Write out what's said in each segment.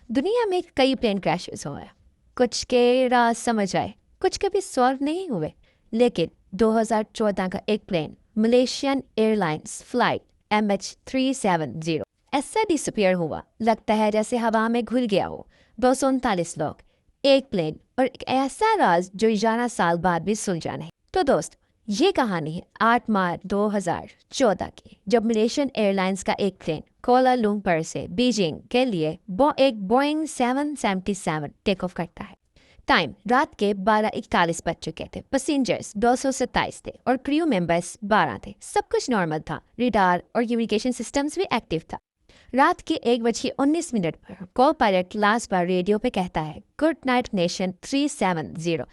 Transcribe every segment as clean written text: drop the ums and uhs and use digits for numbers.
दुनिया में कई प्लेन क्रैशेस हुए हैं। कुछ के राज समझ आए, कुछ कभी सॉल्व नहीं हुए। लेकिन 2014 का एक plane Malaysian airlines flight MH370 ऐसा डिसअपियर हुआ, लगता है जैसे हवा में घुल गया हो। 239 लोग, एक प्लेन और एक ऐसा राज जो 11 साल बाद भी सुलझा नहीं। तो दोस्त, ये कहानी है 8 मार्च 2014 की, जब मलेशियन एयरलाइंस का एक प्लेन कोलालुम्पुर से बीजिंग के लिए एक बोइंग 777 टेक ऑफ करता है। टाइम रात के 12:41 बज चुके थे। पैसेंजर्स 227 थे और क्रू मेंबर्स 12 थे। सब कुछ नॉर्मल था। रडार और कम्युनिकेशन सिस्टम्स भी एक्टिव था। रात के 1:19 पर को पायलट लास्ट बार रेडियो पे कहता है, गुड नाइट नेशन 370।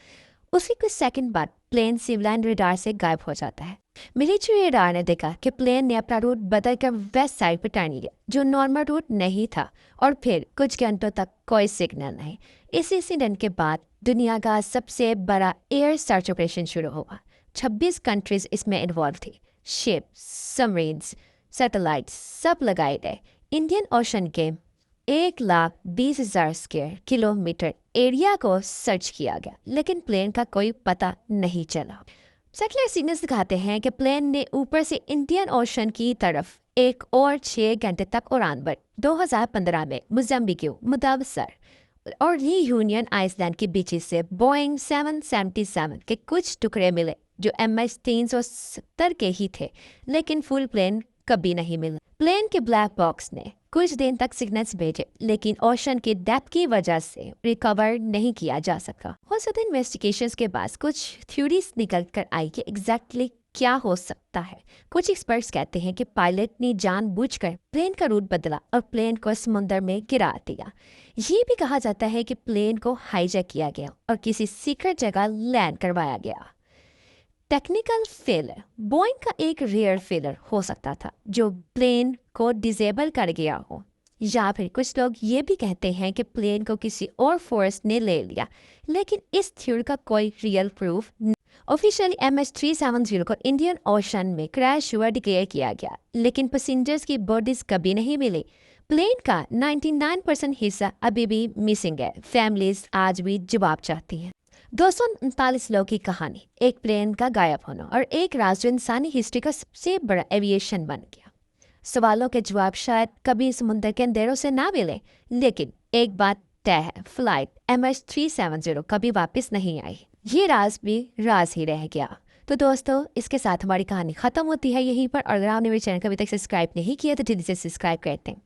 उसके कुछ सेकंड बाद प्लेन सिविलाइन रडार से गायब हो जाता है। मिलिट्री रडार ने देखा कि प्लेन ने अपना रूट बदलकर वेस्ट साइड पर टर्न लिया, जो नॉर्मल रूट नहीं था, और फिर कुछ घंटों तक कोई सिग्नल नहीं। इस इंसिडेंट के बाद दुनिया का सबसे बड़ा एयर सर्च ऑपरेशन शुरू हुआ। 26 कंट्रीज इसमें इन्वॉल्व थी। शिप, सबमरीन्स, सैटेलाइट्स सब लगाए गए। इंडियन ओशन के 1,20,000 स्क्वायर किलोमीटर एरिया को सर्च किया गया, लेकिन प्लेन का कोई पता नहीं चला। सैटेलाइट सिग्नल्स दिखाते हैं कि प्लेन ने ऊपर से इंडियन ओशन की तरफ एक और 6 घंटे तक उड़ान भरी। 2015 में मोज़ाम्बिक, मदागास्कर और यूनियन आइसलैंड के बीच से बोइंग 777 के कुछ टुकड़े मिले, जो MH370 के ही थे, लेकिन फुल प्लेन कभी नहीं मिला। प्लेन के ब्लैक बॉक्स ने कुछ दिन तक सिग्नल्स भेजे, लेकिन ओशन की डेप्थ की वजह से रिकवर नहीं किया जा सका। हो सकता है इन्वेस्टिगेशंस के बाद कुछ थ्योरीज निकल कर आई कि एग्जैक्टली क्या हो सकता है। कुछ एक्सपर्ट्स कहते हैं कि पायलट ने जानबूझकर प्लेन का रूट बदला और प्लेन को समुद्र में गिरा दिया। ये भी कहा जाता है कि प्लेन को हाईजैक किया गया और किसी सीक्रेट जगह लैंड करवाया गया। टेक्निकल फेलर बोइंग का एक रेयर फेलर हो सकता था, जो प्लेन को डिसेबल कर गया हो, या फिर कुछ लोग ये भी कहते हैं कि प्लेन को किसी और फोर्स ने ले लिया, लेकिन इस थ्योरी का कोई रियल प्रूफ नहीं। ऑफिशियली MH370 को इंडियन ओशन में क्रैश हुआ डिक्लेयर किया गया, लेकिन पैसेंजर्स की बॉडीज कभी नहीं मिली। प्लेन का 99% हिस्सा अभी भी मिसिंग है। फैमिलीज आज भी जवाब चाहती हैं। 239 लोगों की कहानी, एक प्लेन का गायब होना और एक राज जो इंसानी हिस्ट्री का सबसे बड़ा एविएशन बन गया। सवालों के जवाब शायद कभी समुद्र के अंधेरों से ना मिले, लेकिन एक बात तय है, फ्लाइट MH370 कभी वापस नहीं आई। ये राज भी राज ही रह गया। तो दोस्तों, इसके साथ हमारी कहानी खत्म होती है यहीं पर। और अगर आपने मेरे चैनल को अभी तक सब्सक्राइब नहीं किया तो जल्दी से सब्सक्राइब करते हैं।